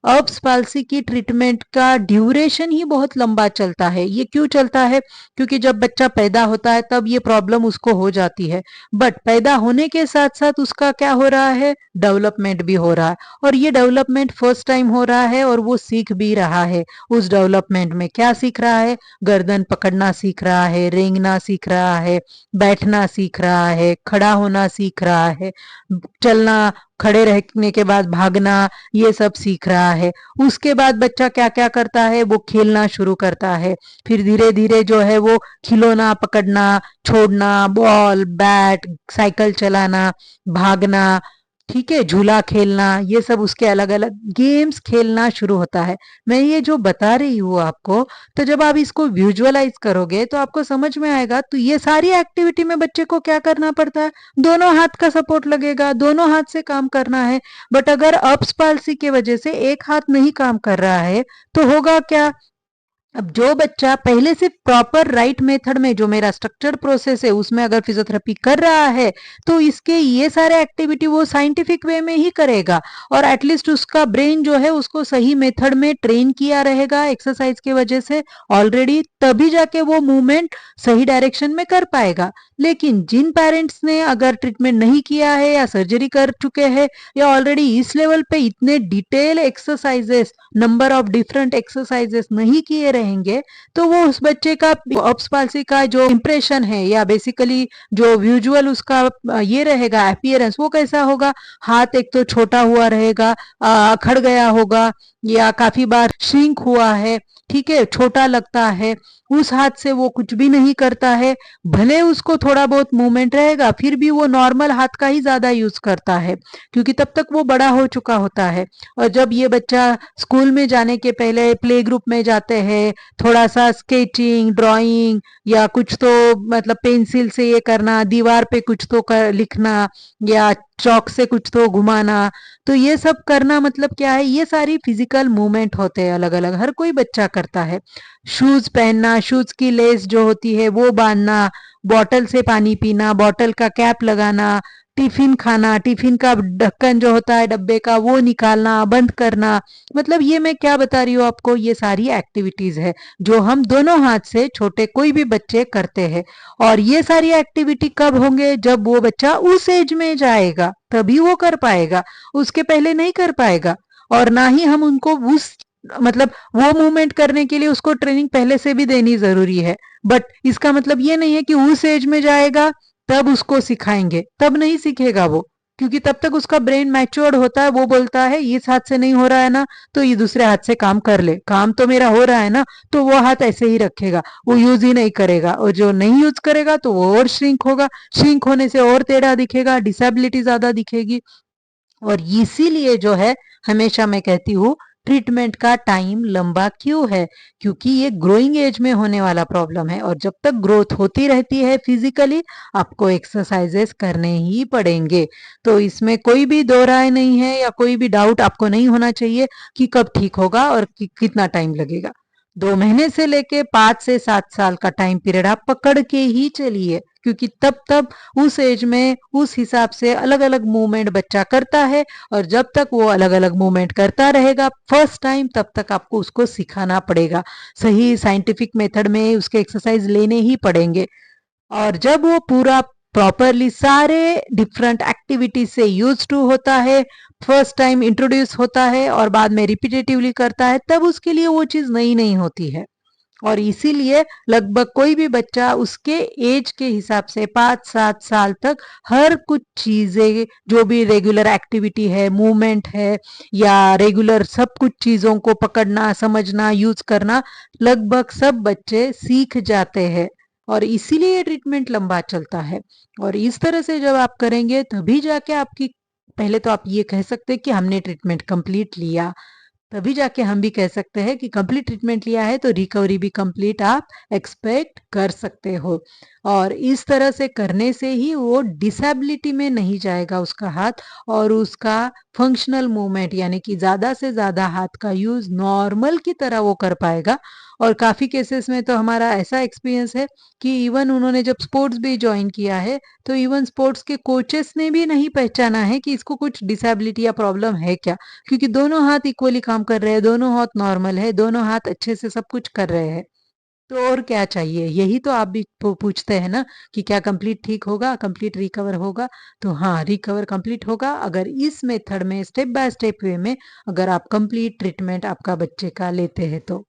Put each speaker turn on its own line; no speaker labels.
अर्ब्स palsy की treatment का duration ही बहुत लंबा चलता है। ये क्यों चलता है? क्योंकि जब बच्चा पैदा होता है तब ये प्रॉब्लम उसको हो जाती है, बट पैदा होने के साथ साथ उसका क्या हो रहा है, डेवलपमेंट भी हो रहा है। और ये डेवलपमेंट फर्स्ट टाइम हो रहा है और वो सीख भी रहा है। उस डेवलपमेंट में क्या सीख रहा है? गर्दन पकड़ना सीख रहा है, रेंगना सीख रहा है, बैठना सीख रहा है, खड़ा होना सीख रहा है, चलना, खड़े रहने के बाद भागना, ये सब सीख रहा है। उसके बाद बच्चा क्या क्या करता है, वो खेलना शुरू करता है। फिर धीरे धीरे जो है वो खिलौना पकड़ना, छोड़ना, बॉल, बैट, साइकिल चलाना, भागना, ठीक है, झूला खेलना, ये सब उसके अलग अलग गेम्स खेलना शुरू होता है। मैं ये जो बता रही हूँ आपको, तो जब आप इसको विजुअलाइज करोगे तो आपको समझ में आएगा। तो ये सारी एक्टिविटी में बच्चे को क्या करना पड़ता है? दोनों हाथ का सपोर्ट लगेगा, दोनों हाथ से काम करना है। बट अगर अप्स पाल्सी की वजह से एक हाथ नहीं काम कर रहा है तो होगा क्या? अब जो बच्चा पहले से प्रॉपर राइट मेथड में, जो मेरा स्ट्रक्चर्ड प्रोसेस है उसमें अगर फिजियोथेरेपी कर रहा है, तो इसके ये सारे एक्टिविटी वो साइंटिफिक वे में ही करेगा। और एटलीस्ट उसका ब्रेन जो है उसको सही मेथड में ट्रेन किया रहेगा एक्सरसाइज की वजह से ऑलरेडी, तभी जाके वो मूवमेंट सही डायरेक्शन में कर पाएगा। लेकिन जिन पेरेंट्स ने अगर ट्रीटमेंट नहीं किया है या सर्जरी कर चुके हैं या ऑलरेडी इस लेवल पे इतने detail exercises, number of different exercises नहीं किए रहेंगे, तो वो उस बच्चे का ऑब्स पाल्सी का जो इंप्रेशन है या बेसिकली जो विजुअल उसका ये रहेगा अपीयरेंस, वो कैसा होगा? हाथ एक तो छोटा हुआ रहेगा, अखड़ गया होगा, या काफी बार श्रिंक हुआ है, ठीक है, छोटा लगता है। उस हाथ से वो कुछ भी नहीं करता है। भले उसको थोड़ा बहुत मूवमेंट रहेगा, फिर भी वो नॉर्मल हाथ का ही ज्यादा यूज करता है, क्योंकि तब तक वो बड़ा हो चुका होता है। और जब ये बच्चा स्कूल में जाने के पहले प्ले ग्रुप में जाते हैं, थोड़ा सा स्केचिंग, ड्राइंग, या कुछ तो मतलब पेंसिल से ये करना, दीवार पे कुछ तो लिखना, या चौक से कुछ तो घुमाना, तो ये सब करना मतलब क्या है? ये सारी फिजिकल मूवमेंट होते हैं, अलग अलग हर कोई बच्चा करता है। शूज पहनना, शूज की लेस जो होती है वो बांधना, बॉटल से पानी पीना, बॉटल का कैप लगाना, टिफिन खाना, टिफिन का ढक्कन जो होता है डब्बे का वो निकालना, बंद करना, मतलब ये मैं क्या बता रही हूँ आपको, ये सारी एक्टिविटीज है जो हम दोनों हाथ से छोटे कोई भी बच्चे करते हैं। और ये सारी एक्टिविटी कब होंगे? जब वो बच्चा उस एज में जाएगा तभी वो कर पाएगा, उसके पहले नहीं कर पाएगा। और ना ही हम उनको उस मतलब वो मूवमेंट करने के लिए उसको ट्रेनिंग पहले से भी देनी जरूरी है। बट इसका मतलब ये नहीं है कि उस एज में जाएगा तब उसको सिखाएंगे, तब नहीं सीखेगा वो, क्योंकि तब तक उसका ब्रेन मैच्योर्ड होता है। वो बोलता है इस हाथ से नहीं हो रहा है ना, तो ये दूसरे हाथ से काम कर ले, काम तो मेरा हो रहा है ना, तो वो हाथ ऐसे ही रखेगा, वो यूज ही नहीं करेगा। और जो नहीं यूज करेगा तो वो और श्रिंक होगा, श्रिंक होने से और टेढ़ा दिखेगा, डिसेबिलिटी ज्यादा दिखेगी। और इसीलिए जो है, हमेशा मैं कहती हूँ, ट्रीटमेंट का टाइम लंबा क्यों है? क्योंकि ये ग्रोइंग एज में होने वाला प्रॉब्लम है, और जब तक ग्रोथ होती रहती है फिजिकली, आपको एक्सरसाइजेस करने ही पड़ेंगे। तो इसमें कोई भी दो राय नहीं है, या कोई भी डाउट आपको नहीं होना चाहिए कि कब ठीक होगा और कितना टाइम लगेगा। 2 महीने से लेके 5 से 7 साल का टाइम पीरियड आप पकड़ के ही चलिए, क्योंकि तब तब उस एज में उस हिसाब से अलग अलग मूवमेंट बच्चा करता है। और जब तक वो अलग अलग मूवमेंट करता रहेगा फर्स्ट टाइम, तब तक आपको उसको सिखाना पड़ेगा, सही साइंटिफिक मेथड में उसके एक्सरसाइज लेने ही पड़ेंगे। और जब वो पूरा प्रॉपरली सारे डिफरेंट एक्टिविटीज से यूज टू होता है, फर्स्ट टाइम इंट्रोड्यूस होता है और बाद में रिपीटेटिवली करता है, तब उसके लिए वो चीज नई नहीं होती है। और इसीलिए लगभग कोई भी बच्चा उसके एज के हिसाब से 5-7 साल तक हर कुछ चीजें, जो भी रेगुलर एक्टिविटी है, मूवमेंट है, या रेगुलर सब कुछ चीजों को पकड़ना, समझना, यूज करना, लगभग सब बच्चे सीख जाते हैं। और इसीलिए ये ट्रीटमेंट लंबा चलता है। और इस तरह से जब आप करेंगे तभी जाके आपकी, पहले तो आप ये कह सकते हैं कि हमने ट्रीटमेंट कंप्लीट लिया, तभी जाके हम भी कह सकते हैं कि कंप्लीट ट्रीटमेंट लिया है, तो रिकवरी भी कंप्लीट आप एक्सपेक्ट कर सकते हो। और इस तरह से करने से ही वो डिसेबिलिटी में नहीं जाएगा उसका हाथ, और उसका फंक्शनल मूवमेंट यानी कि ज्यादा से ज्यादा हाथ का यूज नॉर्मल की तरह वो कर पाएगा। और काफ़ी केसेस में तो हमारा ऐसा एक्सपीरियंस है कि इवन उन्होंने जब स्पोर्ट्स भी जॉइन किया है, तो इवन स्पोर्ट्स के कोचेस ने भी नहीं पहचाना है कि इसको कुछ डिसेबिलिटी या प्रॉब्लम है क्या? क्योंकि दोनों हाथ इक्वली काम कर रहे हैं, दोनों हाथ नॉर्मल है, दोनों हाथ अच्छे से सब कुछ कर रहे हैं। तो और क्या चाहिए? यही तो आप भी पूछते हैं ना कि क्या कंप्लीट ठीक होगा, कंप्लीट रिकवर होगा? तो हाँ, रिकवर कंप्लीट होगा अगर इस मेथड में स्टेप बाय स्टेप वे में अगर आप कंप्लीट ट्रीटमेंट आपका बच्चे का लेते हैं तो।